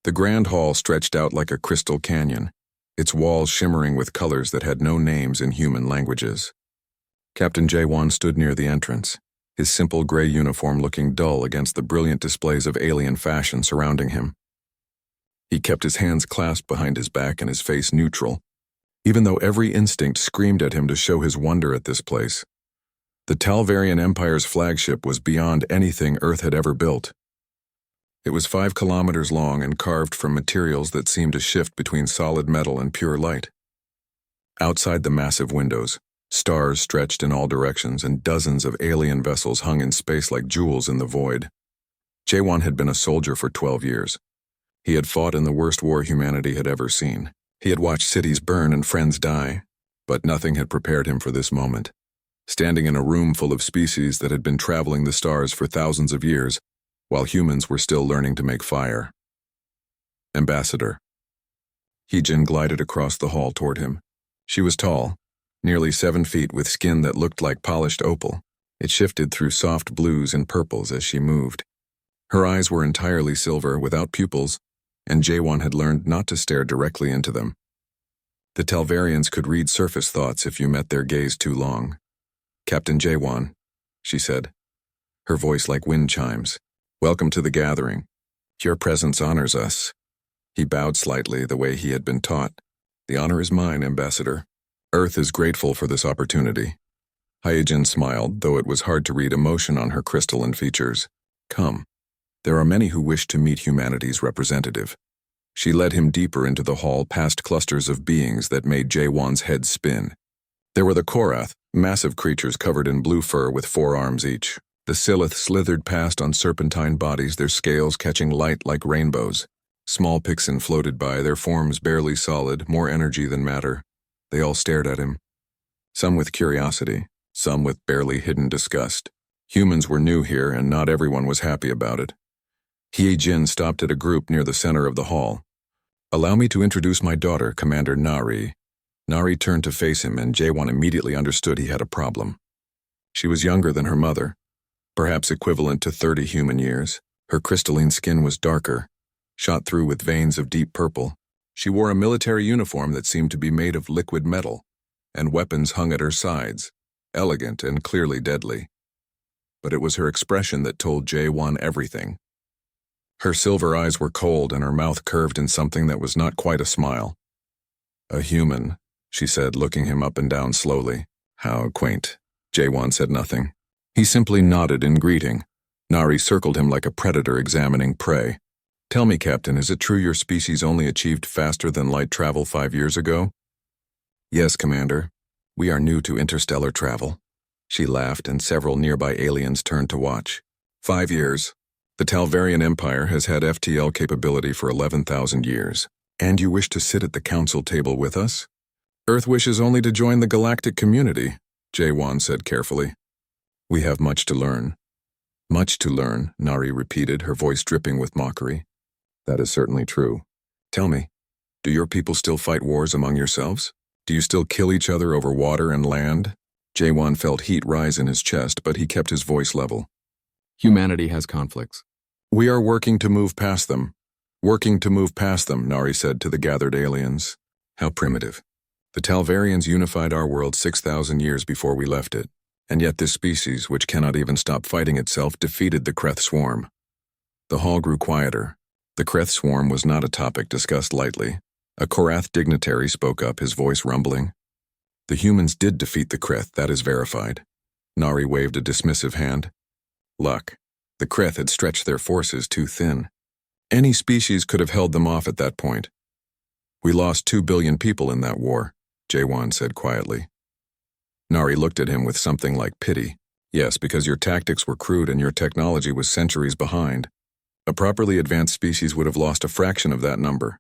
The grand hall stretched out like a crystal canyon, its walls shimmering with colors that had no names in human languages. Captain J1 stood near the entrance, his simple gray uniform looking dull against the brilliant displays of alien fashion surrounding him. He kept his hands clasped behind his back and his face neutral, even though every instinct screamed at him to show his wonder at this place. The Talvarian Empire's flagship was beyond anything Earth had ever built. It was 5 kilometers long and carved from materials that seemed to shift between solid metal and pure light. Outside the massive windows, stars stretched in all directions and dozens of alien vessels hung in space like jewels in the void. J1 had been a soldier for 12 years. He had fought in the worst war humanity had ever seen. He had watched cities burn and friends die, but nothing had prepared him for this moment. Standing in a room full of species that had been traveling the stars for thousands of years, while humans were still learning to make fire. Ambassador. Heejin glided across the hall toward him. She was tall, nearly 7 feet, with skin that looked like polished opal. It shifted through soft blues and purples as she moved. Her eyes were entirely silver, without pupils, and J1 had learned not to stare directly into them. The Talvarians could read surface thoughts if you met their gaze too long. Captain J1, she said, her voice like wind chimes. Welcome to the gathering. Your presence honors us. He bowed slightly, the way he had been taught. The honor is mine, Ambassador. Earth is grateful for this opportunity. Hyejin smiled, though it was hard to read emotion on her crystalline features. Come. There are many who wish to meet humanity's representative. She led him deeper into the hall, past clusters of beings that made J1's head spin. There were the Korath, massive creatures covered in blue fur with 4 arms each. The Silith slithered past on serpentine bodies, their scales catching light like rainbows. Small Pixin floated by, their forms barely solid, more energy than matter. They all stared at him. Some with curiosity, some with barely hidden disgust. Humans were new here, and not everyone was happy about it. Hyejin stopped at a group near the center of the hall. Allow me to introduce my daughter, Commander Nari. Nari turned to face him, and J1 immediately understood he had a problem. She was younger than her mother, perhaps equivalent to 30 human years. Her crystalline skin was darker, shot through with veins of deep purple. She wore a military uniform that seemed to be made of liquid metal, and weapons hung at her sides, elegant and clearly deadly. But it was her expression that told J1 everything. Her silver eyes were cold and her mouth curved in something that was not quite a smile. A human, she said, looking him up and down slowly. How quaint. J1 said nothing. He simply nodded in greeting. Nari circled him like a predator examining prey. Tell me, Captain, is it true your species only achieved faster than light travel 5 years ago? Yes, Commander. We are new to interstellar travel. She laughed, and several nearby aliens turned to watch. 5 years. The Talvarian Empire has had FTL capability for 11,000 years. And you wish to sit at the council table with us? Earth wishes only to join the galactic community, J1 said carefully. We have much to learn. Much to learn, Nari repeated, her voice dripping with mockery. That is certainly true. Tell me, do your people still fight wars among yourselves? Do you still kill each other over water and land? J1 felt heat rise in his chest, but he kept his voice level. Humanity has conflicts. We are working to move past them. Working to move past them, Nari said to the gathered aliens. How primitive. The Talvarians unified our world 6,000 years before we left it. And yet this species, which cannot even stop fighting itself, defeated the Kreth swarm. The hall grew quieter. The Kreth swarm was not a topic discussed lightly. A Korath dignitary spoke up, his voice rumbling. The humans did defeat the Kreth, that is verified. Nari waved a dismissive hand. Luck. The Kreth had stretched their forces too thin. Any species could have held them off at that point. We lost 2 billion people in that war, J1 said quietly. Nari looked at him with something like pity. Yes, because your tactics were crude and your technology was centuries behind. A properly advanced species would have lost a fraction of that number.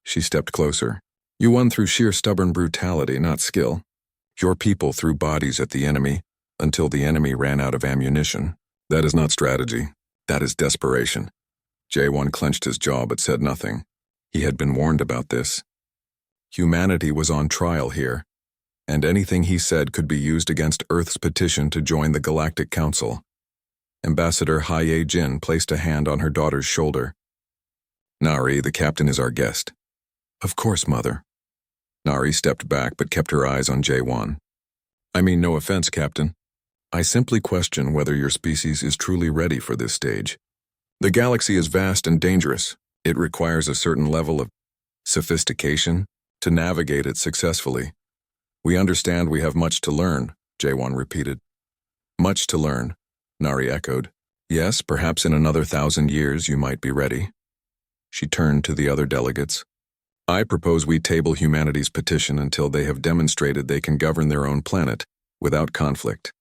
She stepped closer. You won through sheer stubborn brutality, not skill. Your people threw bodies at the enemy until the enemy ran out of ammunition. That is not strategy. That is desperation. J1 clenched his jaw but said nothing. He had been warned about this. Humanity was on trial here, and anything he said could be used against Earth's petition to join the Galactic Council. Ambassador Hyejin placed a hand on her daughter's shoulder. Nari, the captain is our guest. Of course, Mother. Nari stepped back but kept her eyes on J1. I mean no offense, Captain. I simply question whether your species is truly ready for this stage. The galaxy is vast and dangerous. It requires a certain level of sophistication to navigate it successfully. We understand we have much to learn, J1 repeated. Much to learn, Nari echoed. Yes, perhaps in another 1,000 years you might be ready. She turned to the other delegates. I propose we table humanity's petition until they have demonstrated they can govern their own planet without conflict.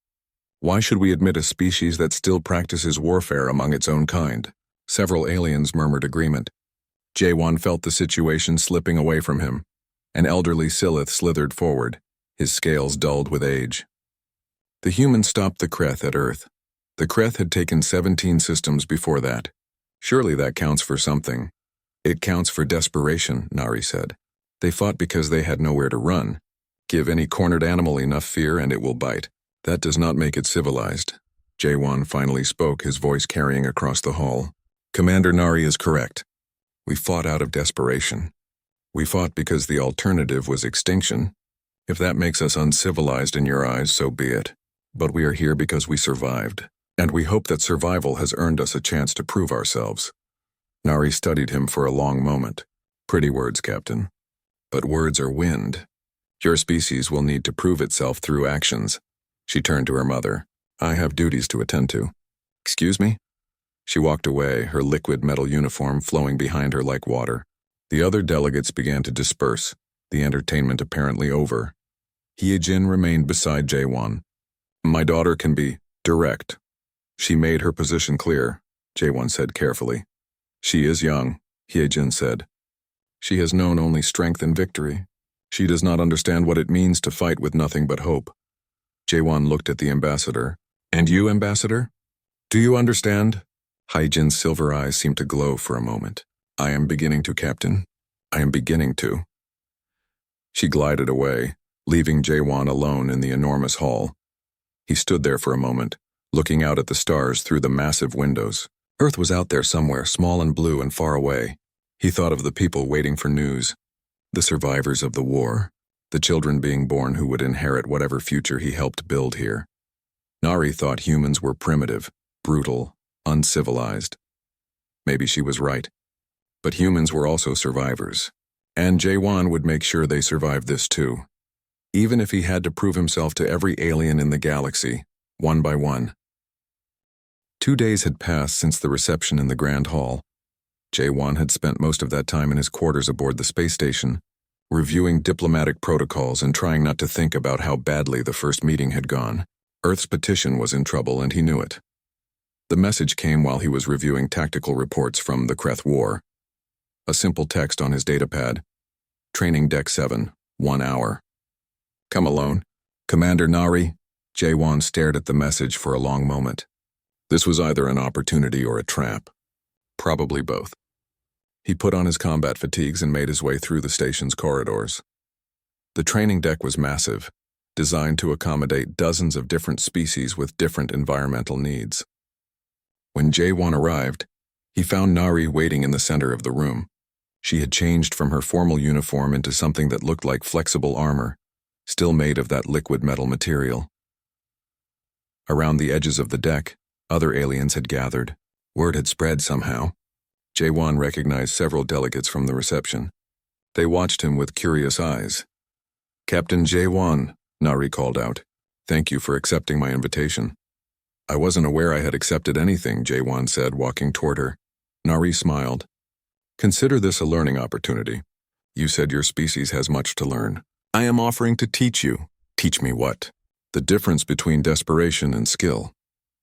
Why should we admit a species that still practices warfare among its own kind? Several aliens murmured agreement. J1 felt the situation slipping away from him. An elderly Silith slithered forward, his scales dulled with age. The humans stopped the Kreth at Earth. The Kreth had taken 17 systems before that. Surely that counts for something. It counts for desperation, Nari said. They fought because they had nowhere to run. Give any cornered animal enough fear and it will bite. That does not make it civilized. J1 finally spoke, his voice carrying across the hall. Commander Nari is correct. We fought out of desperation. We fought because the alternative was extinction. If that makes us uncivilized in your eyes, so be it. But we are here because we survived, and we hope that survival has earned us a chance to prove ourselves. Nari studied him for a long moment. Pretty words, Captain. But words are wind. Your species will need to prove itself through actions. She turned to her mother. I have duties to attend to. Excuse me? She walked away, her liquid metal uniform flowing behind her like water. The other delegates began to disperse, the entertainment apparently over. Hyejin remained beside J1. My daughter can be direct. She made her position clear, J1 said carefully. She is young, Hyejin said. She has known only strength and victory. She does not understand what it means to fight with nothing but hope. J1 looked at the ambassador. And you, ambassador? Do you understand? Hyejin's silver eyes seemed to glow for a moment. I am beginning to, Captain. I am beginning to. She glided away, leaving J1 alone in the enormous hall. He stood there for a moment, looking out at the stars through the massive windows. Earth was out there somewhere, small and blue and far away. He thought of the people waiting for news, the survivors of the war, the children being born who would inherit whatever future he helped build here. Nari thought humans were primitive, brutal, uncivilized. Maybe she was right. But humans were also survivors. And J1 would make sure they survived this too. Even if he had to prove himself to every alien in the galaxy, one by one. 2 days had passed since the reception in the Grand Hall. J1 had spent most of that time in his quarters aboard the space station, reviewing diplomatic protocols and trying not to think about how badly the first meeting had gone. Earth's petition was in trouble and he knew it. The message came while he was reviewing tactical reports from the Kreth War. A simple text on his datapad. Training Deck 7, 1 hour. Come alone. Commander Nari. J1 stared at the message for a long moment. This was either an opportunity or a trap. Probably both. He put on his combat fatigues and made his way through the station's corridors. The training deck was massive, designed to accommodate dozens of different species with different environmental needs. When J1 arrived, he found Nari waiting in the center of the room. She had changed from her formal uniform into something that looked like flexible armor, still made of that liquid metal material. Around the edges of the deck, other aliens had gathered. Word had spread somehow. J1 recognized several delegates from the reception. They watched him with curious eyes. Captain J1, Nari called out. Thank you for accepting my invitation. I wasn't aware I had accepted anything, J1 said, walking toward her. Nari smiled. Consider this a learning opportunity. You said your species has much to learn. I am offering to teach you. Teach me what? The difference between desperation and skill.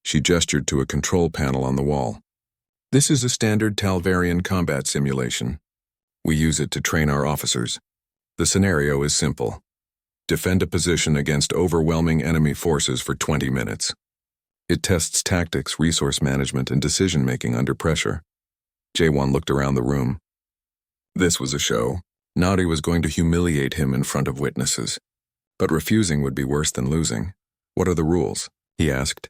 She gestured to a control panel on the wall. This is a standard Talvarian combat simulation. We use it to train our officers. The scenario is simple. Defend a position against overwhelming enemy forces for 20 minutes. It tests tactics, resource management, and decision-making under pressure. J1 looked around the room. This was a show. Nari was going to humiliate him in front of witnesses. But refusing would be worse than losing. What are the rules? He asked.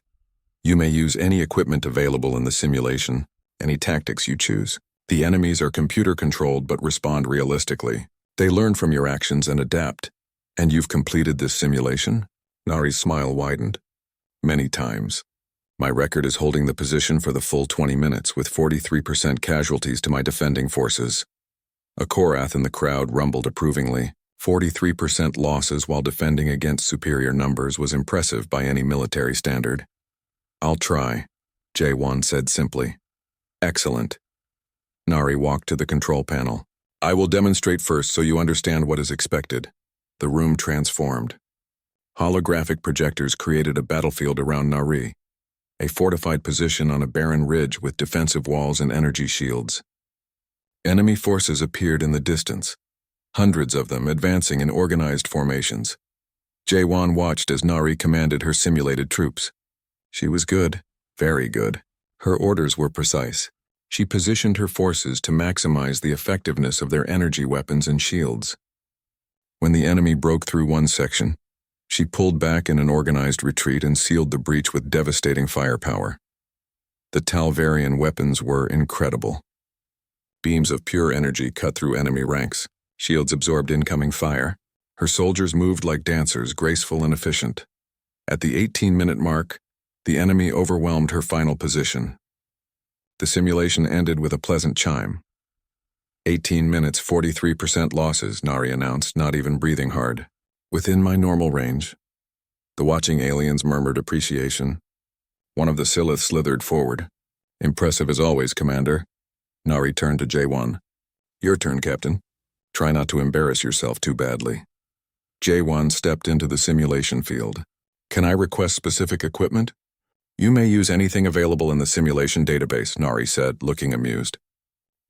You may use any equipment available in the simulation, any tactics you choose. The enemies are computer-controlled but respond realistically. They learn from your actions and adapt. And you've completed this simulation? Nari's smile widened. Many times. My record is holding the position for the full 20 minutes with 43% casualties to my defending forces. A Korath in the crowd rumbled approvingly. 43% losses while defending against superior numbers was impressive by any military standard. I'll try, J1 said simply. Excellent. Nari walked to the control panel. I will demonstrate first so you understand what is expected. The room transformed. Holographic projectors created a battlefield around Nari, a fortified position on a barren ridge with defensive walls and energy shields. Enemy forces appeared in the distance, hundreds of them advancing in organized formations. J1 watched as Nari commanded her simulated troops. She was good, very good. Her orders were precise. She positioned her forces to maximize the effectiveness of their energy weapons and shields. When the enemy broke through one section, she pulled back in an organized retreat and sealed the breach with devastating firepower. The Talvarian weapons were incredible. Beams of pure energy cut through enemy ranks. Shields absorbed incoming fire. Her soldiers moved like dancers, graceful and efficient. At the 18-minute mark, the enemy overwhelmed her final position. The simulation ended with a pleasant chime. 18 minutes, 43% losses, Nari announced, not even breathing hard. Within my normal range. The watching aliens murmured appreciation. One of the Siliths slithered forward. Impressive as always, Commander. Nari turned to J1. Your turn, Captain. Try not to embarrass yourself too badly. J1 stepped into the simulation field. Can I request specific equipment? You may use anything available in the simulation database, Nari said, looking amused.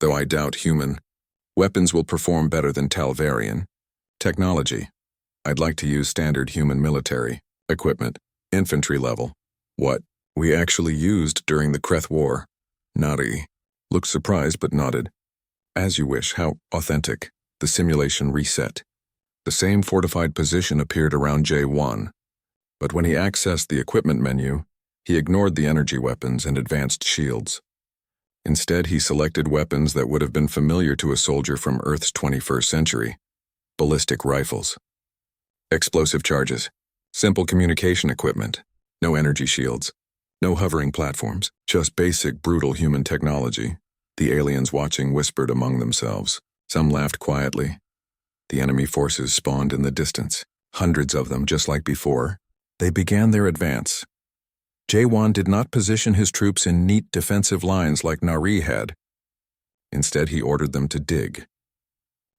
Though I doubt human. Weapons will perform better than Talvarian. Technology. I'd like to use standard human military equipment, infantry level. What we actually used during the Kreth War. Nari looked surprised but nodded. As you wish, how authentic. The simulation reset. The same fortified position appeared around J1. But when he accessed the equipment menu, he ignored the energy weapons and advanced shields. Instead, he selected weapons that would have been familiar to a soldier from Earth's 21st century. Ballistic rifles. Explosive charges. Simple communication equipment. No energy shields. No hovering platforms. Just basic, brutal human technology. The aliens watching whispered among themselves. Some laughed quietly. The enemy forces spawned in the distance. Hundreds of them, just like before. They began their advance. J1 did not position his troops in neat defensive lines like Nari had. Instead, he ordered them to dig.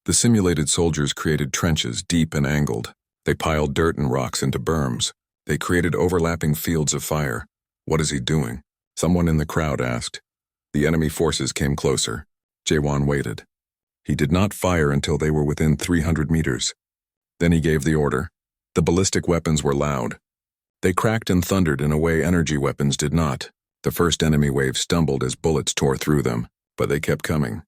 The simulated soldiers created trenches deep and angled. They piled dirt and rocks into berms. They created overlapping fields of fire. What is he doing? Someone in the crowd asked. The enemy forces came closer. J1 waited. He did not fire until they were within 300 meters. Then he gave the order. The ballistic weapons were loud. They cracked and thundered in a way energy weapons did not. The first enemy wave stumbled as bullets tore through them, but they kept coming.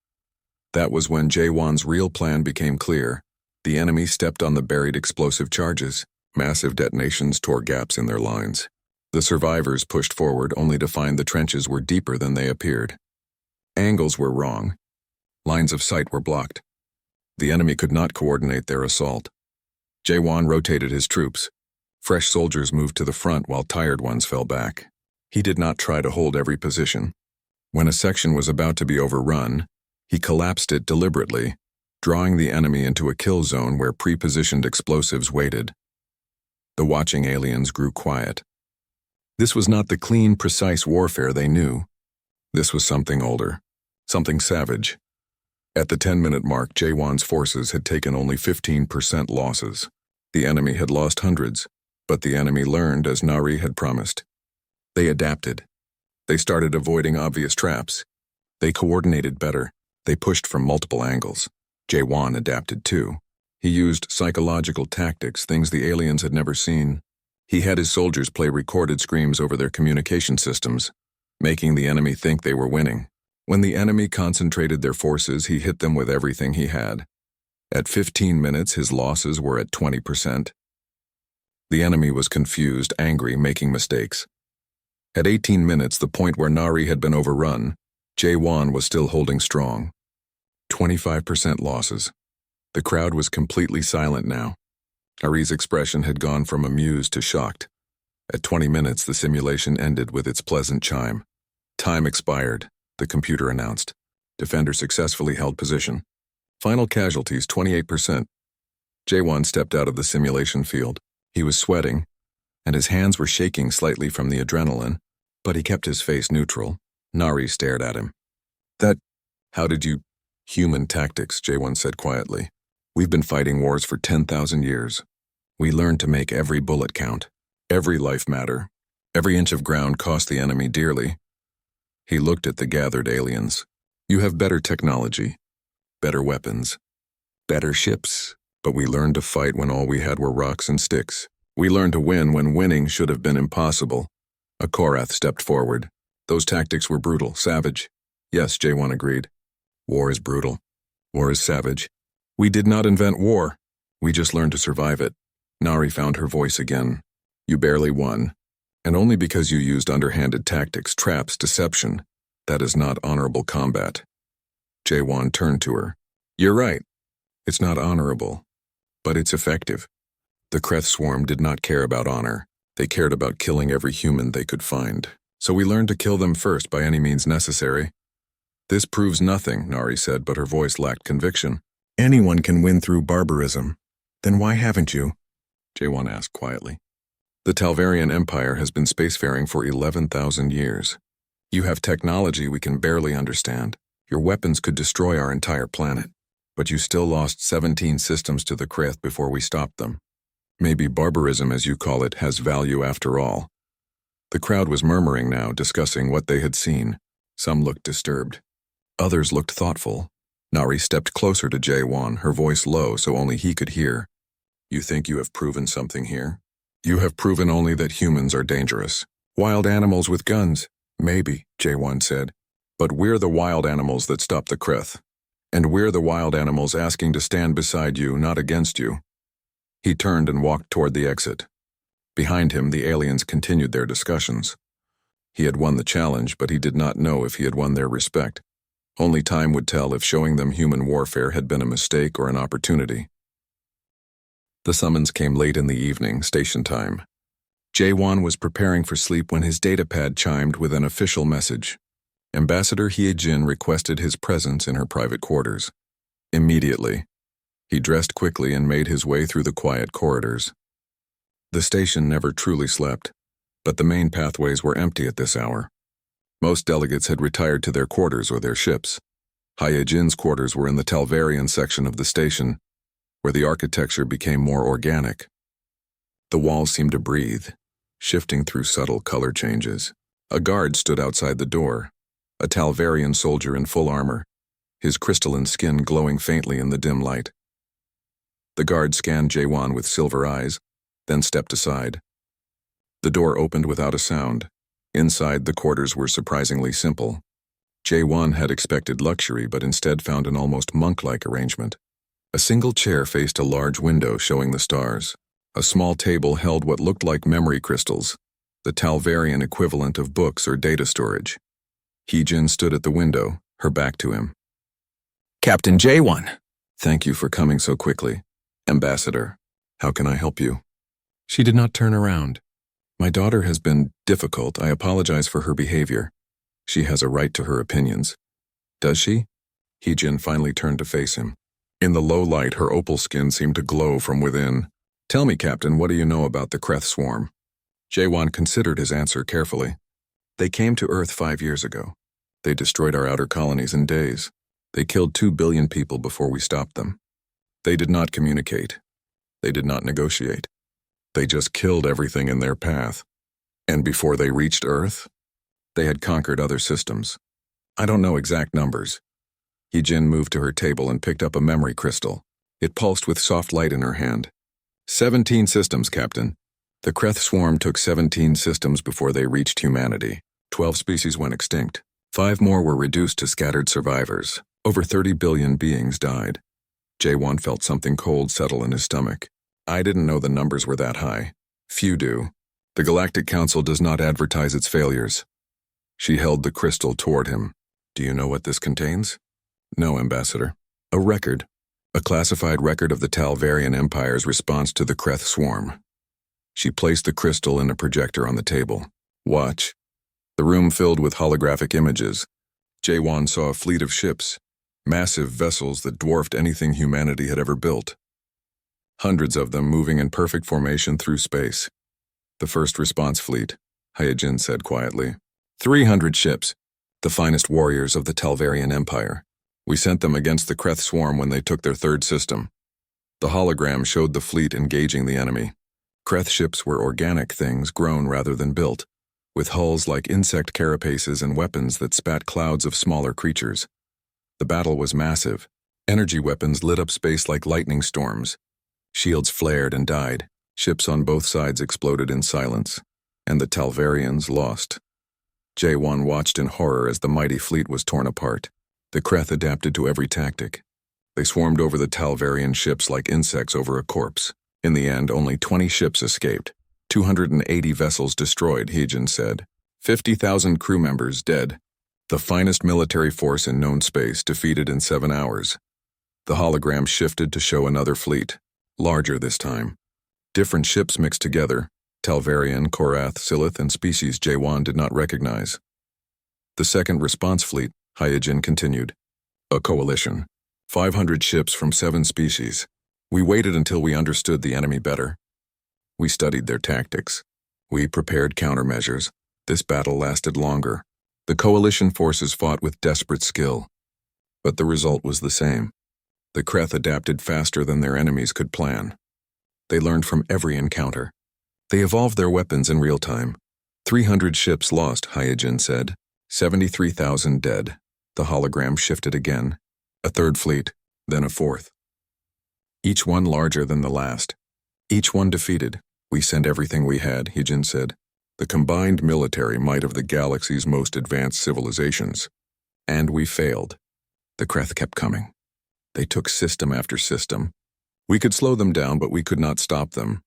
That was when J1's real plan became clear. The enemy stepped on the buried explosive charges. Massive detonations tore gaps in their lines. The survivors pushed forward only to find the trenches were deeper than they appeared. Angles were wrong. Lines of sight were blocked. The enemy could not coordinate their assault. J1 rotated his troops. Fresh soldiers moved to the front while tired ones fell back. He did not try to hold every position. When a section was about to be overrun, he collapsed it deliberately, drawing the enemy into a kill zone where pre-positioned explosives waited. The watching aliens grew quiet. This was not the clean, precise warfare they knew. This was something older, something savage. At the 10-minute mark, J1's forces had taken only 15% losses. The enemy had lost hundreds, but the enemy learned as Nari had promised. They adapted. They started avoiding obvious traps. They coordinated better. They pushed from multiple angles. J1 adapted too. He used psychological tactics, things the aliens had never seen. He had his soldiers play recorded screams over their communication systems, making the enemy think they were winning. When the enemy concentrated their forces, he hit them with everything he had. At 15 minutes, his losses were at 20%. The enemy was confused, angry, making mistakes. At 18 minutes, the point where Nari had been overrun, J1 was still holding strong. 25% losses. The crowd was completely silent now. Ari's expression had gone from amused to shocked. At 20 minutes, the simulation ended with its pleasant chime. Time expired, the computer announced. Defender successfully held position. Final casualties 28%. J1 stepped out of the simulation field. He was sweating, and his hands were shaking slightly from the adrenaline, but he kept his face neutral. Nari stared at him. How did you... Human tactics, J1 said quietly. We've been fighting wars for 10,000 years. We learned to make every bullet count. Every life matter. Every inch of ground cost the enemy dearly. He looked at the gathered aliens. You have better technology, better weapons, better ships, but we learned to fight when all we had were rocks and sticks. We learned to win when winning should have been impossible. A Korath stepped forward. Those tactics were brutal, savage. Yes, J1 agreed. War is brutal. War is savage. We did not invent war. We just learned to survive it. Nari found her voice again. You barely won. And only because you used underhanded tactics, traps, deception. That is not honorable combat. J1 turned to her. You're right. It's not honorable. But it's effective. The Kreth swarm did not care about honor. They cared about killing every human they could find. So we learned to kill them first by any means necessary. This proves nothing, Nari said, but her voice lacked conviction. Anyone can win through barbarism. Then why haven't you? J1 asked quietly. The Talvarian Empire has been spacefaring for 11,000 years. You have technology we can barely understand. Your weapons could destroy our entire planet. But you still lost 17 systems to the Kreth before we stopped them. Maybe barbarism, as you call it, has value after all. The crowd was murmuring now, discussing what they had seen. Some looked disturbed. Others looked thoughtful. Nari stepped closer to J1, her voice low so only he could hear. You think you have proven something here? You have proven only that humans are dangerous. Wild animals with guns. Maybe, J1 said. But we're the wild animals that stop the Kreth. And we're the wild animals asking to stand beside you, not against you. He turned and walked toward the exit. Behind him, the aliens continued their discussions. He had won the challenge, but he did not know if he had won their respect. Only time would tell if showing them human warfare had been a mistake or an opportunity. The summons came late in the evening, station time. J1 was preparing for sleep when his datapad chimed with an official message. Ambassador Hyejin requested his presence in her private quarters. Immediately. He dressed quickly and made his way through the quiet corridors. The station never truly slept, but the main pathways were empty at this hour. Most delegates had retired to their quarters or their ships. Hyejin's quarters were in the Talvarian section of the station, where the architecture became more organic. The walls seemed to breathe, shifting through subtle color changes. A guard stood outside the door, a Talvarian soldier in full armor, his crystalline skin glowing faintly in the dim light. The guard scanned J1 with silver eyes, then stepped aside. The door opened without a sound. Inside, the quarters were surprisingly simple. J1 had expected luxury, but instead found an almost monk-like arrangement. A single chair faced a large window showing the stars. A small table held what looked like memory crystals, the Talvarian equivalent of books or data storage. Hyejin stood at the window, her back to him. Captain J1. Thank you for coming so quickly. Ambassador, how can I help you? She did not turn around. My daughter has been difficult. I apologize for her behavior. She has a right to her opinions. Does she? Hyejin finally turned to face him. In the low light, her opal skin seemed to glow from within. Tell me, Captain, what do you know about the Kreth swarm? J1 considered his answer carefully. They came to Earth 5 years ago. They destroyed our outer colonies in days. They killed 2 billion people before we stopped them. They did not communicate. They did not negotiate. They just killed everything in their path. And before they reached Earth, they had conquered other systems. I don't know exact numbers. Hyejin moved to her table and picked up a memory crystal. It pulsed with soft light in her hand. 17 systems, Captain. The Kreth swarm took 17 systems before they reached humanity. 12 species went extinct. 5 more were reduced to scattered survivors. Over 30 billion beings died. J1 felt something cold settle in his stomach. I didn't know the numbers were that high. Few do. The Galactic Council does not advertise its failures. She held the crystal toward him. Do you know what this contains? No, Ambassador. A record. A classified record of the Talvarian Empire's response to the Kreth swarm. She placed the crystal in a projector on the table. Watch. The room filled with holographic images. Jaewon saw a fleet of ships, massive vessels that dwarfed anything humanity had ever built. Hundreds of them moving in perfect formation through space. The first response fleet, Hyojin said quietly. 300 ships, the finest warriors of the Talvarian Empire. We sent them against the Kreth swarm when they took their third system. The hologram showed the fleet engaging the enemy. Kreth ships were organic things grown rather than built, with hulls like insect carapaces and weapons that spat clouds of smaller creatures. The battle was massive. Energy weapons lit up space like lightning storms. Shields flared and died. Ships on both sides exploded in silence, and the Talvarians lost. Jaewon watched in horror as the mighty fleet was torn apart. The Kreth adapted to every tactic. They swarmed over the Talvarian ships like insects over a corpse. In the end, only 20 ships escaped. 280 vessels destroyed, Hyojin said. 50,000 crew members dead. The finest military force in known space defeated in 7 hours. The hologram shifted to show another fleet, larger this time. Different ships mixed together, Talvarian, Korath, Silith, and species Jaewon did not recognize. The second response fleet, Hyojin continued. A coalition. 500 ships from 7 species. We waited until we understood the enemy better. We studied their tactics. We prepared countermeasures. This battle lasted longer. The coalition forces fought with desperate skill. But the result was the same. The Kreth adapted faster than their enemies could plan. They learned from every encounter. They evolved their weapons in real time. 300 ships lost, Hyojin said. 73,000 dead. The hologram shifted again. A third fleet, then a fourth. Each one larger than the last. Each one defeated. We sent everything we had, Hyojin said. The combined military might of the galaxy's most advanced civilizations. And we failed. The Kreth kept coming. They took system after system. We could slow them down, but we could not stop them.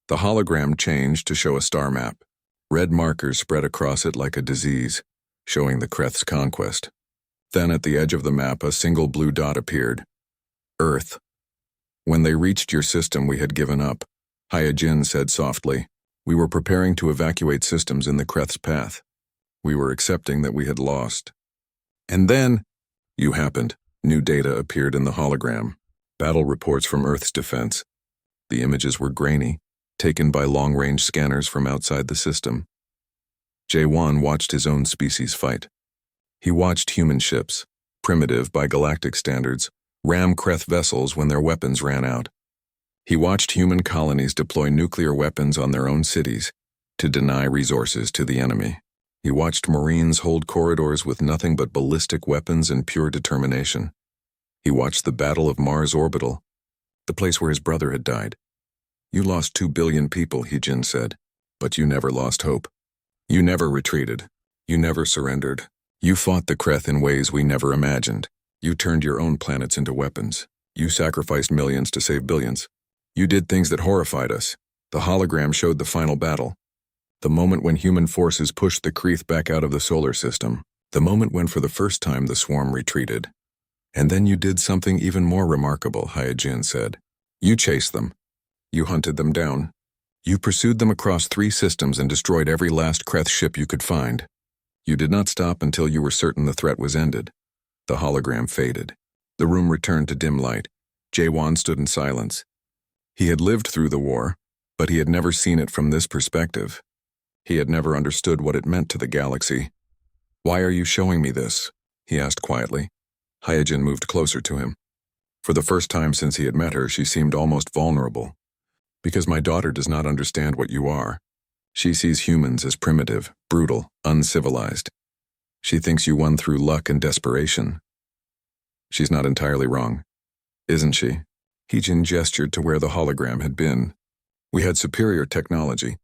The hologram changed to show a star map. Red markers spread across it like a disease, showing the Kreth's conquest. Then at the edge of the map, a single blue dot appeared. Earth. When they reached your system, we had given up, Hyojin said softly. We were preparing to evacuate systems in the Kreth's path. We were accepting that we had lost. And then, you happened. New data appeared in the hologram. Battle reports from Earth's defense. The images were grainy, taken by long-range scanners from outside the system. Jaewon watched his own species fight. He watched human ships, primitive by galactic standards, ram Kreth vessels when their weapons ran out. He watched human colonies deploy nuclear weapons on their own cities to deny resources to the enemy. He watched Marines hold corridors with nothing but ballistic weapons and pure determination. He watched the Battle of Mars Orbital, the place where his brother had died. You lost 2 billion people, Hyojin said, but you never lost hope. You never retreated. You never surrendered. You fought the Kreth in ways we never imagined. You turned your own planets into weapons. You sacrificed millions to save billions. You did things that horrified us. The hologram showed the final battle. The moment when human forces pushed the Kreth back out of the solar system. The moment when for the first time the swarm retreated. And then you did something even more remarkable, Hyojin said. You chased them. You hunted them down. You pursued them across 3 systems and destroyed every last Kreth ship you could find. You did not stop until you were certain the threat was ended. The hologram faded. The room returned to dim light. Jaewon stood in silence. He had lived through the war, but he had never seen it from this perspective. He had never understood what it meant to the galaxy. Why are you showing me this? He asked quietly. Hyojin moved closer to him. For the first time since he had met her, she seemed almost vulnerable. Because my daughter does not understand what you are. She sees humans as primitive, brutal, uncivilized. She thinks you won through luck and desperation. She's not entirely wrong, isn't she? Hyojin gestured to where the hologram had been. We had superior technology,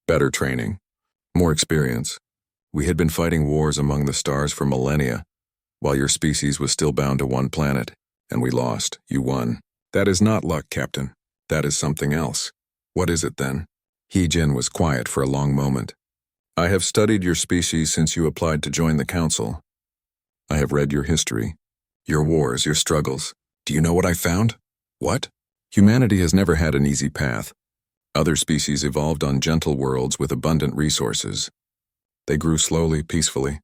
better training, more experience. We had been fighting wars among the stars for millennia, while your species was still bound to one planet, and we lost. You won. That is not luck, Captain. That is something else. What is it then? Hyojin was quiet for a long moment. I have studied your species since you applied to join the council. I have read your history, your wars, your struggles. Do you know what I found? What? Humanity has never had an easy path. Other species evolved on gentle worlds with abundant resources. They grew slowly, peacefully.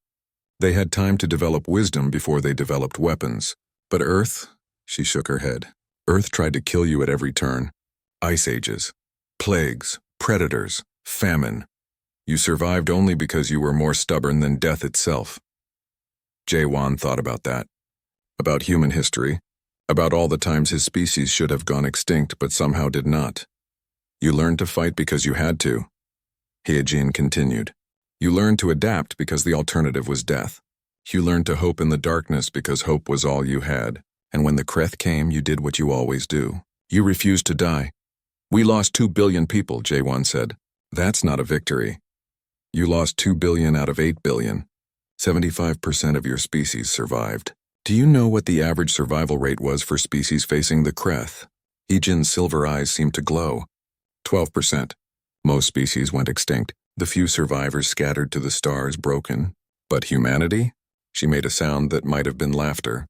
They had time to develop wisdom before they developed weapons. But Earth, she shook her head. Earth tried to kill you at every turn. Ice ages, plagues, predators, famine. You survived only because you were more stubborn than death itself. Jae-won thought about that. About human history. About all the times his species should have gone extinct but somehow did not. You learned to fight because you had to. Hyejin continued. You learned to adapt because the alternative was death. You learned to hope in the darkness because hope was all you had. And when the Kreth came, you did what you always do. You refused to die. We lost 2 billion people, Jae-won said. That's not a victory. You lost 2 billion out of 8 billion. 75% of your species survived. Do you know what the average survival rate was for species facing the Kreth? Hyejin's silver eyes seemed to glow. 12%. Most species went extinct. The few survivors scattered to the stars, broken. But humanity? She made a sound that might have been laughter.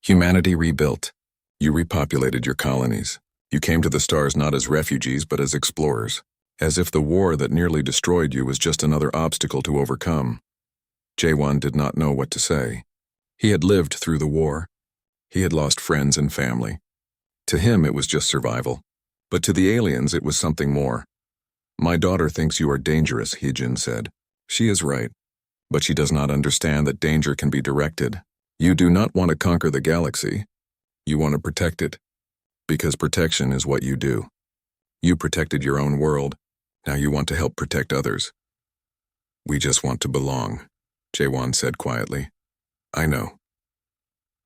Humanity rebuilt. You repopulated your colonies. You came to the stars not as refugees but as explorers. As if the war that nearly destroyed you was just another obstacle to overcome. Jae-won did not know what to say. He had lived through the war. He had lost friends and family. To him it was just survival. But to the aliens it was something more. My daughter thinks you are dangerous, Hyejin said. She is right. But she does not understand that danger can be directed. You do not want to conquer the galaxy. You want to protect it. Because protection is what you do. You protected your own world. Now you want to help protect others. We just want to belong, Jae-won said quietly. I know.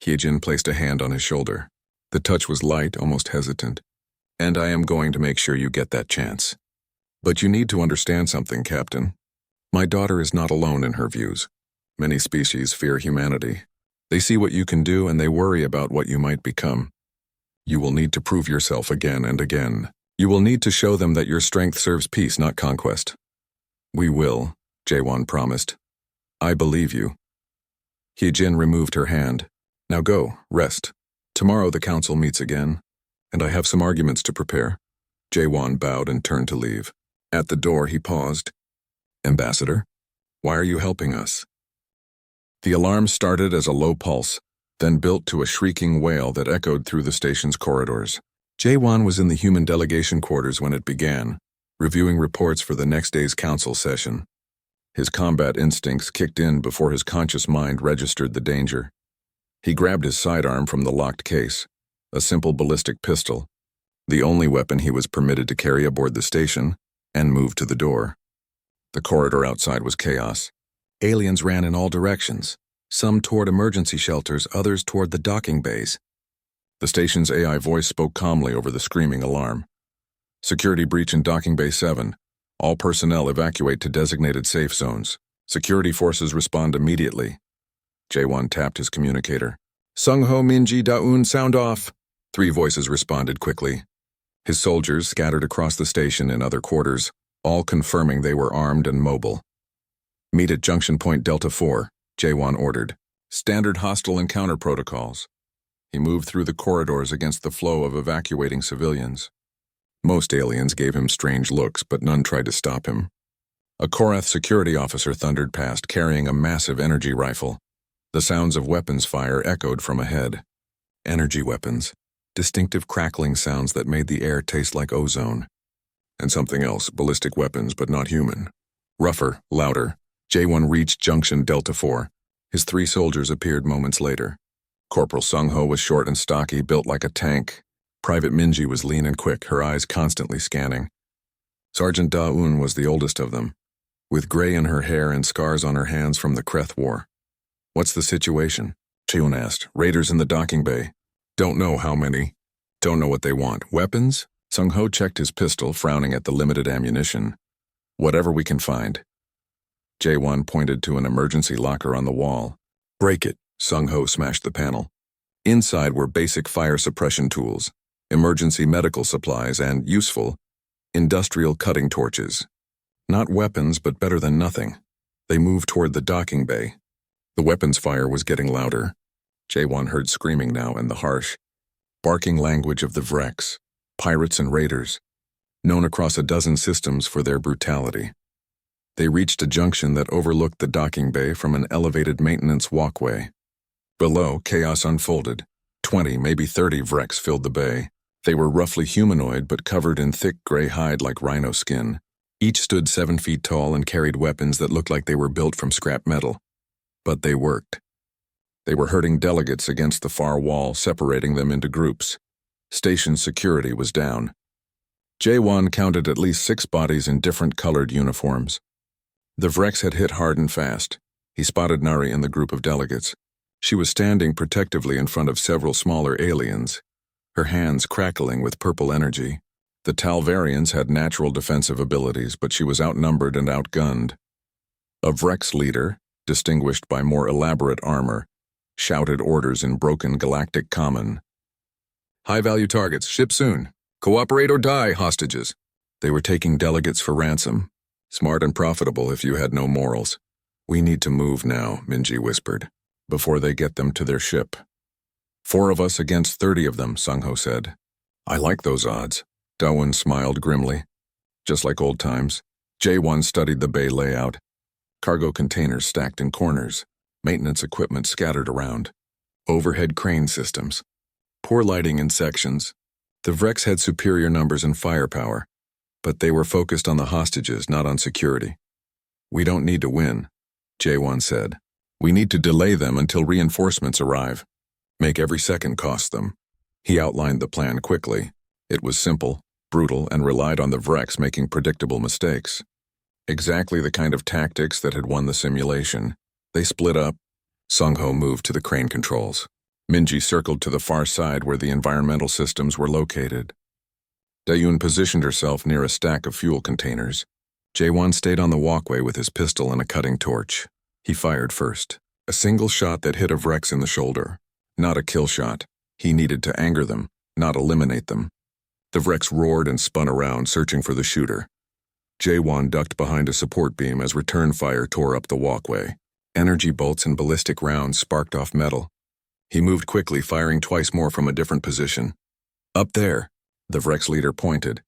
Hyejin placed a hand on his shoulder. The touch was light, almost hesitant. And I am going to make sure you get that chance. But you need to understand something, Captain. My daughter is not alone in her views. Many species fear humanity. They see what you can do and they worry about what you might become. You will need to prove yourself again and again. You will need to show them that your strength serves peace, not conquest. We will, Jae-won promised. I believe you. Hyejin removed her hand. Now go, rest. Tomorrow the council meets again, and I have some arguments to prepare. Jae-won bowed and turned to leave. At the door he paused. Ambassador, why are you helping us? The alarm started as a low pulse, then built to a shrieking wail that echoed through the station's corridors. Jae-won was in the human delegation quarters when it began, reviewing reports for the next day's council session. His combat instincts kicked in before his conscious mind registered the danger. He grabbed his sidearm from the locked case, a simple ballistic pistol, the only weapon he was permitted to carry aboard the station, and moved to the door. The corridor outside was chaos. Aliens ran in all directions, some toward emergency shelters, others toward the docking bays. The station's AI voice spoke calmly over the screaming alarm. Security breach in Docking Bay 7. All personnel evacuate to designated safe zones. Security forces respond immediately. Jae-won tapped his communicator. Sung-ho Minji Daun, sound off. 3 voices responded quickly. His soldiers scattered across the station in other quarters, all confirming they were armed and mobile. Meet at Junction Point Delta 4, Jae-won ordered. Standard hostile encounter protocols. He moved through the corridors against the flow of evacuating civilians. Most aliens gave him strange looks, but none tried to stop him. A Korath security officer thundered past, carrying a massive energy rifle. The sounds of weapons fire echoed from ahead. Energy weapons. Distinctive crackling sounds that made the air taste like ozone. And something else, ballistic weapons, but not human. Rougher, louder. Jae-won reached Junction Delta 4. His 3 soldiers appeared moments later. Corporal Sung-ho was short and stocky, built like a tank. Private Minji was lean and quick, her eyes constantly scanning. Sergeant Da-un was the oldest of them, with gray in her hair and scars on her hands from the Kreth War. What's the situation? Cheon asked. Raiders in the docking bay. Don't know how many. Don't know what they want. Weapons? Sung-ho checked his pistol, frowning at the limited ammunition. Whatever we can find. Jae-won pointed to an emergency locker on the wall. Break it. Sung-ho smashed the panel. Inside were basic fire suppression tools, emergency medical supplies, and useful, industrial cutting torches. Not weapons, but better than nothing. They moved toward the docking bay. The weapons fire was getting louder. J1 heard screaming now and the harsh, barking language of the Vrex, pirates and raiders, known across a dozen systems for their brutality. They reached a junction that overlooked the docking bay from an elevated maintenance walkway. Below, chaos unfolded. 20, maybe 30 Vrex filled the bay. They were roughly humanoid but covered in thick gray hide like rhino skin. Each stood 7 feet tall and carried weapons that looked like they were built from scrap metal. But they worked. They were herding delegates against the far wall, separating them into groups. Station security was down. J1 counted at least 6 bodies in different colored uniforms. The Vrex had hit hard and fast. He spotted Nari in the group of delegates. She was standing protectively in front of several smaller aliens, her hands crackling with purple energy. The Talvarians had natural defensive abilities, but she was outnumbered and outgunned. A Vrex leader, distinguished by more elaborate armor, shouted orders in broken galactic common. High-value targets, ship soon. Cooperate or die, hostages. They were taking delegates for ransom. Smart and profitable if you had no morals. We need to move now, Minji whispered, before they get them to their ship. 4 of us against 30 of them, Sungho said. I like those odds. Dawen smiled grimly. Just like old times, J1 studied the bay layout. Cargo containers stacked in corners, maintenance equipment scattered around, overhead crane systems, poor lighting in sections. The Vrex had superior numbers and firepower, but they were focused on the hostages, not on security. We don't need to win, J1 said. We need to delay them until reinforcements arrive. Make every second cost them. He outlined the plan quickly. It was simple, brutal, and relied on the Vrex making predictable mistakes. Exactly the kind of tactics that had won the simulation. They split up. Sungho moved to the crane controls. Minji circled to the far side where the environmental systems were located. Dayun positioned herself near a stack of fuel containers. J1 stayed on the walkway with his pistol and a cutting torch. He fired first. A single shot that hit a Vrex in the shoulder. Not a kill shot. He needed to anger them, not eliminate them. The Vrex roared and spun around, searching for the shooter. J1 ducked behind a support beam as return fire tore up the walkway. Energy bolts and ballistic rounds sparked off metal. He moved quickly, firing twice more from a different position. Up there, the Vrex leader pointed.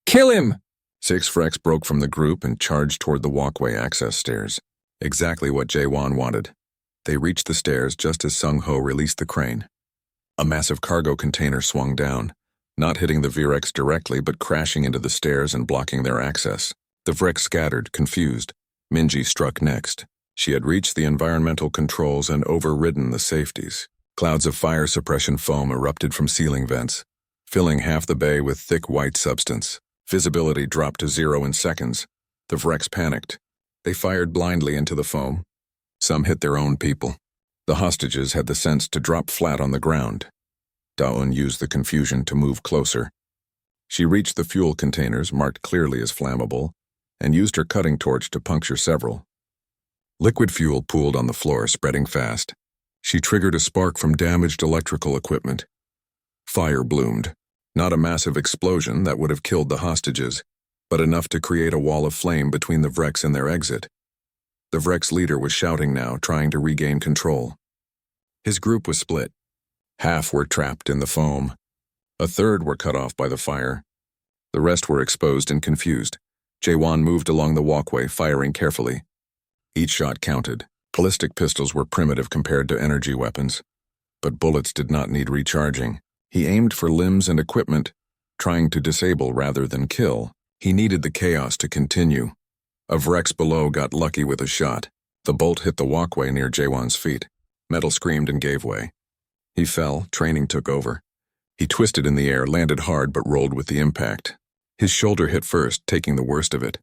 Kill him! 6 Vrex broke from the group and charged toward the walkway access stairs. Exactly what J1 wanted. They reached the stairs just as Sungho released the crane. A massive cargo container swung down, not hitting the Vrex directly but crashing into the stairs and blocking their access. The Vrex scattered, confused. Minji struck next. She had reached the environmental controls and overridden the safeties. Clouds of fire suppression foam erupted from ceiling vents, filling half the bay with thick white substance. Visibility dropped to 0 in seconds. The Vrex panicked. They fired blindly into the foam. Some hit their own people. The hostages had the sense to drop flat on the ground. Daun used the confusion to move closer. She reached the fuel containers, marked clearly as flammable, and used her cutting torch to puncture several. Liquid fuel pooled on the floor, spreading fast. She triggered a spark from damaged electrical equipment. Fire bloomed. Not a massive explosion that would have killed the hostages, but enough to create a wall of flame between the Vrex and their exit. The Vrex leader was shouting now, trying to regain control. His group was split. Half were trapped in the foam. A third were cut off by the fire. The rest were exposed and confused. J1 moved along the walkway, firing carefully. Each shot counted. Ballistic pistols were primitive compared to energy weapons, but bullets did not need recharging. He aimed for limbs and equipment, trying to disable rather than kill. He needed the chaos to continue. A Vrex below got lucky with a shot. The bolt hit the walkway near J1's feet. Metal screamed and gave way. He fell, training took over. He twisted in the air, landed hard but rolled with the impact. His shoulder hit first, taking the worst of it.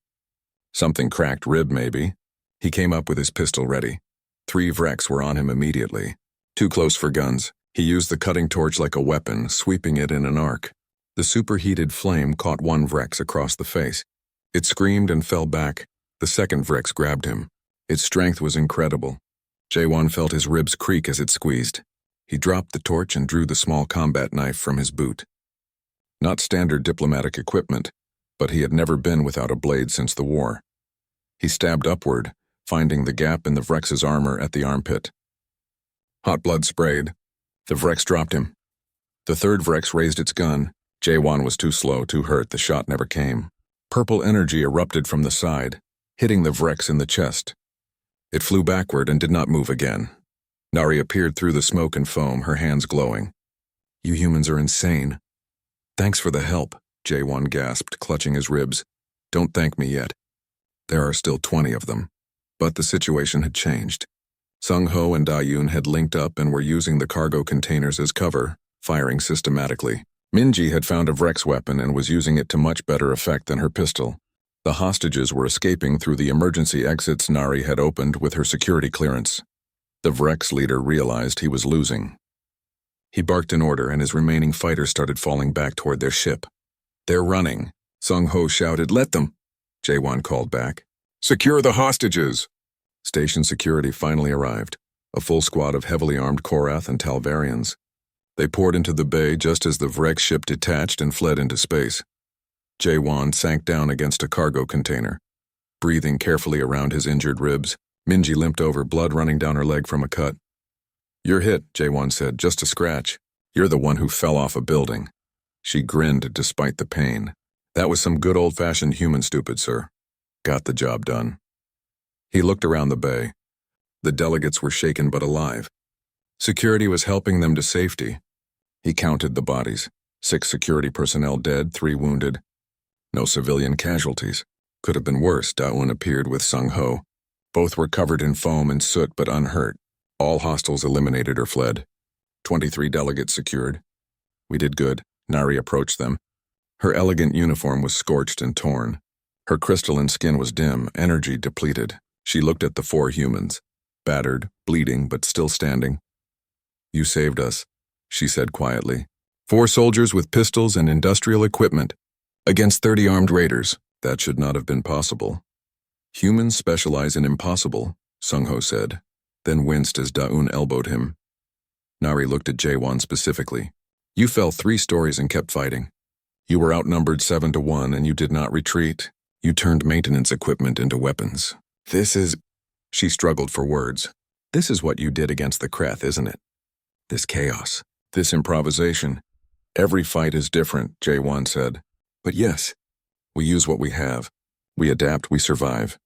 Something cracked, rib maybe. He came up with his pistol ready. 3 Vrex were on him immediately. Too close for guns. He used the cutting torch like a weapon, sweeping it in an arc. The superheated flame caught one Vrex across the face. It screamed and fell back. The second Vrex grabbed him. Its strength was incredible. J1 felt his ribs creak as it squeezed. He dropped the torch and drew the small combat knife from his boot. Not standard diplomatic equipment, but he had never been without a blade since the war. He stabbed upward, finding the gap in the Vrex's armor at the armpit. Hot blood sprayed. The Vrex dropped him. The third Vrex raised its gun. J1 was too slow, too hurt, the shot never came. Purple energy erupted from the side, hitting the Vrex in the chest. It flew backward and did not move again. Nari appeared through the smoke and foam, her hands glowing. "You humans are insane." "Thanks for the help," J1 gasped, clutching his ribs. "Don't thank me yet. There are still 20 of them." But the situation had changed. Sung Ho and Da Yun had linked up and were using the cargo containers as cover, firing systematically. Minji had found a Vrex weapon and was using it to much better effect than her pistol. The hostages were escaping through the emergency exits Nari had opened with her security clearance. The Vrex leader realized he was losing. He barked an order and his remaining fighters started falling back toward their ship. "They're running," Sung Ho shouted. "Let them," J1 called back. "Secure the hostages." Station security finally arrived, a full squad of heavily armed Korath and Talvarians. They poured into the bay just as the Vrex ship detached and fled into space. J1 sank down against a cargo container. Breathing carefully around his injured ribs, Minji limped over, blood running down her leg from a cut. "You're hit," J1 said, "just a scratch. You're the one who fell off a building." She grinned despite the pain. "That was some good old-fashioned human stupid, sir. Got the job done." He looked around the bay. The delegates were shaken but alive. Security was helping them to safety. He counted the bodies. 6 security personnel dead, 3 wounded. No civilian casualties. Could have been worse. Daun appeared with Sung Ho. Both were covered in foam and soot but unhurt. All hostiles eliminated or fled. 23 delegates secured. "We did good." Nari approached them. Her elegant uniform was scorched and torn. Her crystalline skin was dim, energy depleted. She looked at the 4 humans. Battered, bleeding, but still standing. "You saved us," she said quietly. 4 soldiers with pistols and industrial equipment. Against 30 armed raiders. That should not have been possible. "Humans specialize in impossible," Sung Ho said, then winced as Daun elbowed him. Nari looked at J1 specifically. "You fell 3 stories and kept fighting. You were outnumbered 7 to 1 and you did not retreat. You turned maintenance equipment into weapons. This is..." She struggled for words. "This is what you did against the Kreth, isn't it? This chaos, this improvisation. Every fight is different," J1 said. "But yes, we use what we have. We adapt, we survive."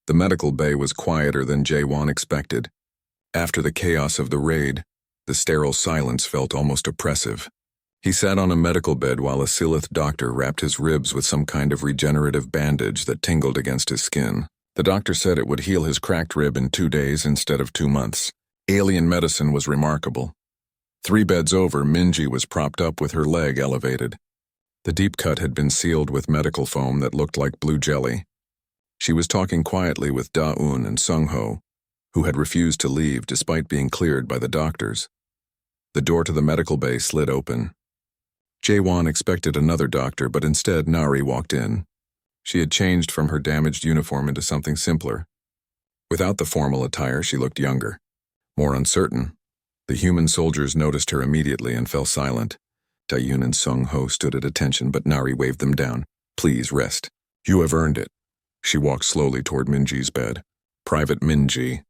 The medical bay was quieter than J1 expected. After the chaos of the raid, the sterile silence felt almost oppressive. He sat on a medical bed while a Silith doctor wrapped his ribs with some kind of regenerative bandage that tingled against his skin. The doctor said it would heal his cracked rib in 2 days instead of 2 months. Alien medicine was remarkable. 3 beds over, Minji was propped up with her leg elevated. The deep cut had been sealed with medical foam that looked like blue jelly. She was talking quietly with Daun and Sung Ho, who had refused to leave despite being cleared by the doctors. The door to the medical bay slid open. J1 expected another doctor, but instead Nari walked in. She had changed from her damaged uniform into something simpler. Without the formal attire, she looked younger, more uncertain. The human soldiers noticed her immediately and fell silent. Dayun and Sung Ho stood at attention, but Nari waved them down. "Please rest. You have earned it." She walked slowly toward Minji's bed. "Private Minji,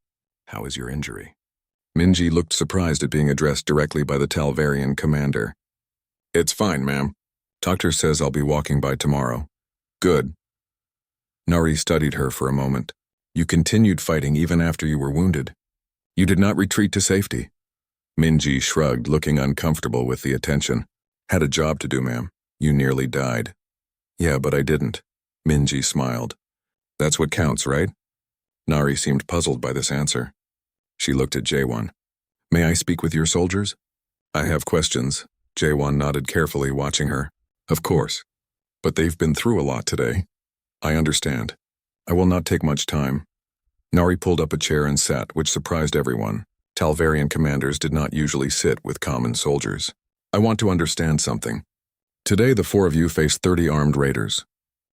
how is your injury?" Minji looked surprised at being addressed directly by the Talvarian commander. "It's fine, ma'am. Doctor says I'll be walking by tomorrow." "Good." Nari studied her for a moment. "You continued fighting even after you were wounded. You did not retreat to safety." Minji shrugged, looking uncomfortable with the attention. "Had a job to do, ma'am. You nearly died." "Yeah, but I didn't." Minji smiled. "That's what counts, right?" Nari seemed puzzled by this answer. She looked at J1. "May I speak with your soldiers?" "I have questions." J1 nodded carefully, watching her. "Of course. But they've been through a lot today." "I understand. I will not take much time." Nari pulled up a chair and sat, which surprised everyone. Talvarian commanders did not usually sit with common soldiers. "I want to understand something. Today the 4 of you faced 30 armed raiders.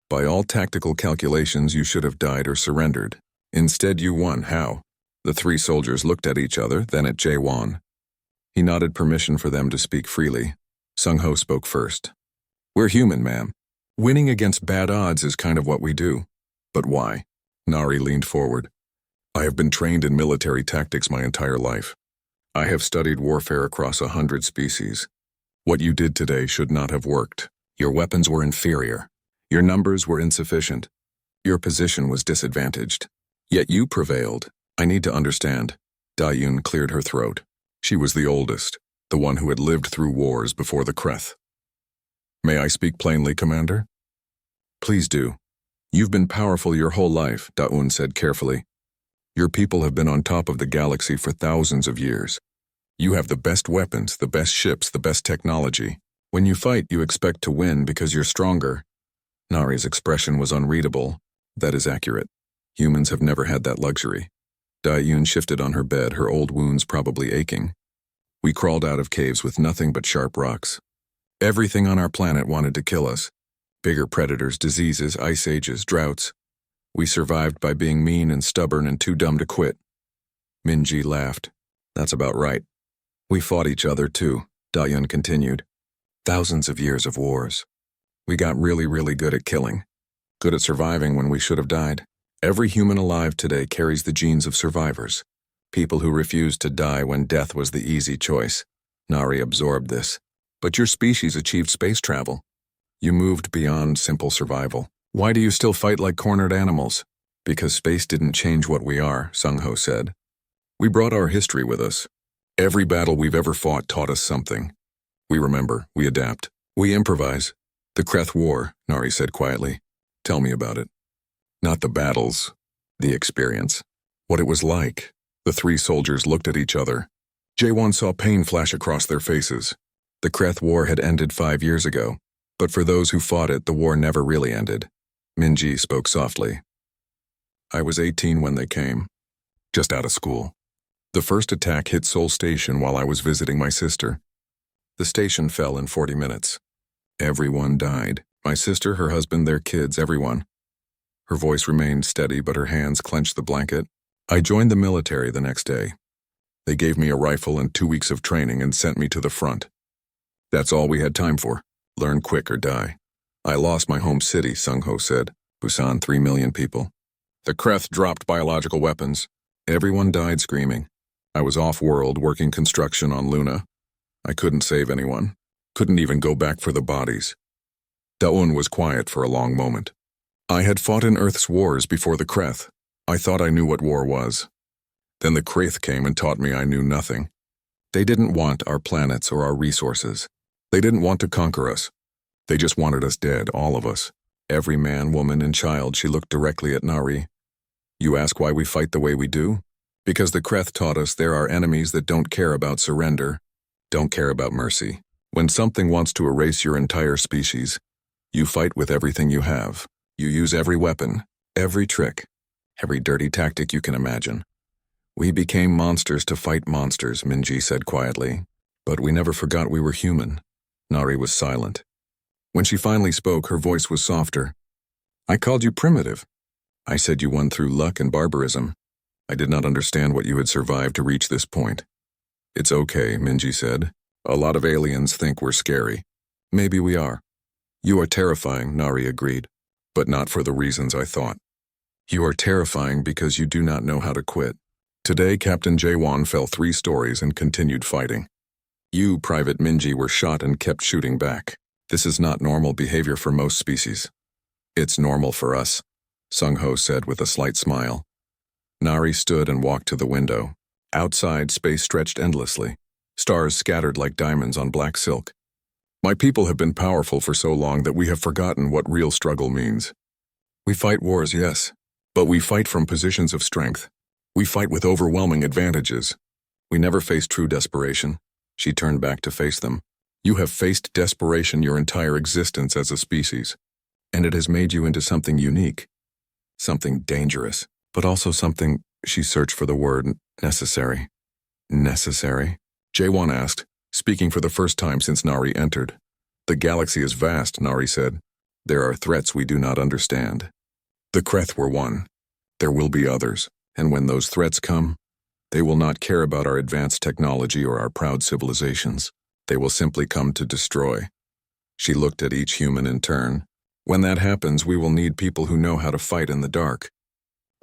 By all tactical calculations you should have died or surrendered. Instead you won. How?" The 3 soldiers looked at each other, then at J1. He nodded permission for them to speak freely. Sung Ho spoke first. "We're human, ma'am. Winning against bad odds is kind of what we do." "But why?" Nari leaned forward. I have been trained in military tactics my entire life. I have studied warfare across 100 species. What you did today should not have worked. Your weapons were inferior. Your numbers were insufficient. Your position was disadvantaged. Yet you prevailed. I need to understand. Dayun cleared her throat. She was the oldest, the one who had lived through wars before the Kreth. May I speak plainly, Commander? Please do. You've been powerful your whole life, Dayun said carefully. Your people have been on top of the galaxy for thousands of years. You have the best weapons, the best ships, the best technology. When you fight, you expect to win because you're stronger. Nari's expression was unreadable. That is accurate. Humans have never had that luxury. Dayun shifted on her bed, her old wounds probably aching. We crawled out of caves with nothing but sharp rocks. Everything on our planet wanted to kill us. Bigger predators, diseases, ice ages, droughts. We survived by being mean and stubborn and too dumb to quit. Minji laughed. That's about right. We fought each other too, Dayun continued. Thousands of years of wars. We got really good at killing. Good at surviving when we should have died. Every human alive today carries the genes of survivors. People who refused to die when death was the easy choice. Nari absorbed this. But your species achieved space travel. You moved beyond simple survival. Why do you still fight like cornered animals? Because space didn't change what we are, Sung-Ho said. We brought our history with us. Every battle we've ever fought taught us something. We remember, we adapt, we improvise. The Kreth War, Nari said quietly. Tell me about it. Not the battles, the experience. What it was like. The three soldiers looked at each other. Jaewon saw pain flash across their faces. The Kreth War had ended 5 years ago, but for those who fought it, the war never really ended. Minji spoke softly. I was 18 when they came, just out of school. The first attack hit Seoul Station while I was visiting my sister. The station fell in 40 minutes. Everyone died. My sister, her husband, their kids, everyone. Her voice remained steady, but her hands clenched the blanket. I joined the military the next day. They gave me a rifle and 2 weeks of training and sent me to the front. That's all we had time for. Learn quick or die. I lost my home city, Sung-Ho said. Busan, 3 million people. The Kreth dropped biological weapons. Everyone died screaming. I was off-world working construction on Luna. I couldn't save anyone. Couldn't even go back for the bodies. Dayun was quiet for a long moment. I had fought in Earth's wars before the Kreth. I thought I knew what war was. Then the Kreth came and taught me I knew nothing. They didn't want our planets or our resources. They didn't want to conquer us. They just wanted us dead, all of us. Every man, woman, and child. She looked directly at Nari. You ask why we fight the way we do? Because the Kreth taught us there are enemies that don't care about surrender, don't care about mercy. When something wants to erase your entire species, you fight with everything you have. You use every weapon, every trick, every dirty tactic you can imagine. We became monsters to fight monsters, Minji said quietly. But we never forgot we were human. Nari was silent. When she finally spoke, her voice was softer. I called you primitive. I said you won through luck and barbarism. I did not understand what you had survived to reach this point. It's okay, Minji said. A lot of aliens think we're scary. Maybe we are. You are terrifying, Nari agreed, but not for the reasons I thought. You are terrifying because you do not know how to quit. Today, Captain Jaewon fell 3 stories and continued fighting. You, Private Minji, were shot and kept shooting back. This is not normal behavior for most species. It's normal for us, Sung-Ho said with a slight smile. Nari stood and walked to the window. Outside, space stretched endlessly. Stars scattered like diamonds on black silk. My people have been powerful for so long that we have forgotten what real struggle means. We fight wars, yes, but we fight from positions of strength. We fight with overwhelming advantages. We never face true desperation. She turned back to face them. You have faced desperation your entire existence as a species, and it has made you into something unique, something dangerous, but also something, she searched for the word, necessary. Necessary? Jaewon asked, speaking for the first time since Nari entered. The galaxy is vast, Nari said. There are threats we do not understand. The Kreth were one. There will be others, and when those threats come, they will not care about our advanced technology or our proud civilizations. They will simply come to destroy. She looked at each human in turn. When that happens, we will need people who know how to fight in the dark.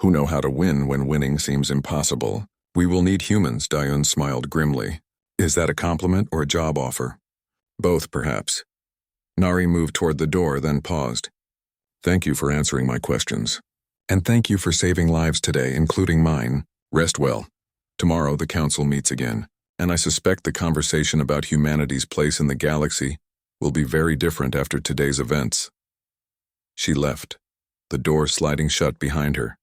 who know how to win when winning seems impossible. We will need humans, Dayun smiled grimly. Is that a compliment or a job offer? Both, perhaps. Nari moved toward the door, then paused. Thank you for answering my questions. And thank you for saving lives today, including mine. Rest well. Tomorrow the council meets again, and I suspect the conversation about humanity's place in the galaxy will be very different after today's events. She left, the door sliding shut behind her.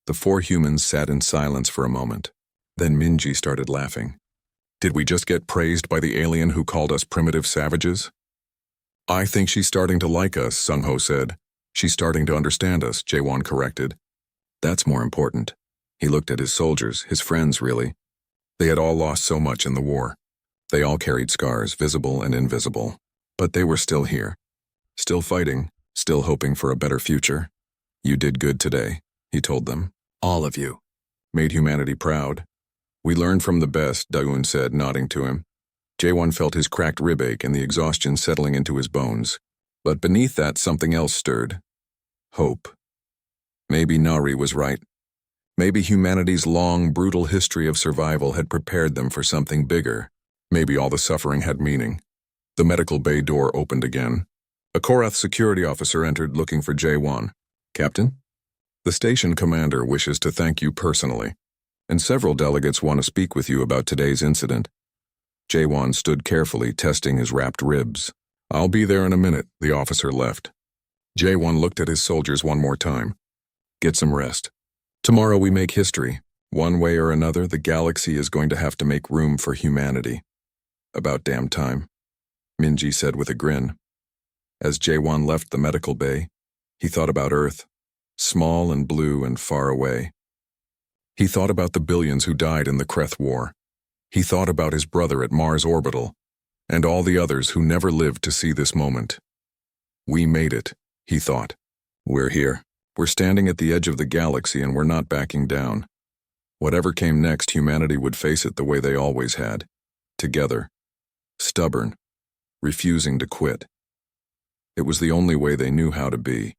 The four humans sat in silence for a moment. Then Minji started laughing. Did we just get praised by the alien who called us primitive savages? I think she's starting to like us, Sung-ho said. She's starting to understand us, Jae-won corrected. That's more important. He looked at his soldiers, his friends really. They had all lost so much in the war. They all carried scars, visible and invisible. But they were still here. Still fighting, still hoping for a better future. You did good today, he told them. All of you. Made humanity proud. We learned from the best, Daeun said, nodding to him. Jae-won felt his cracked rib ache and the exhaustion settling into his bones. But beneath that, something else stirred. Hope. Maybe Nari was right. Maybe humanity's long, brutal history of survival had prepared them for something bigger. Maybe all the suffering had meaning. The medical bay door opened again. A Korath security officer entered looking for Jae-won. Captain? The station commander wishes to thank you personally, and several delegates want to speak with you about today's incident. Jae-won stood carefully, testing his wrapped ribs. I'll be there in a minute, the officer left. Jae-won looked at his soldiers one more time. Get some rest. Tomorrow we make history. One way or another, the galaxy is going to have to make room for humanity. About damn time, Minji said with a grin. As Jae-won left the medical bay, he thought about Earth, small and blue and far away. He thought about the billions who died in the Kreth War. He thought about his brother at Mars Orbital, and all the others who never lived to see this moment. We made it, he thought. We're here. We're standing at the edge of the galaxy and we're not backing down. Whatever came next, humanity would face it the way they always had. Together. Stubborn. Refusing to quit. It was the only way they knew how to be.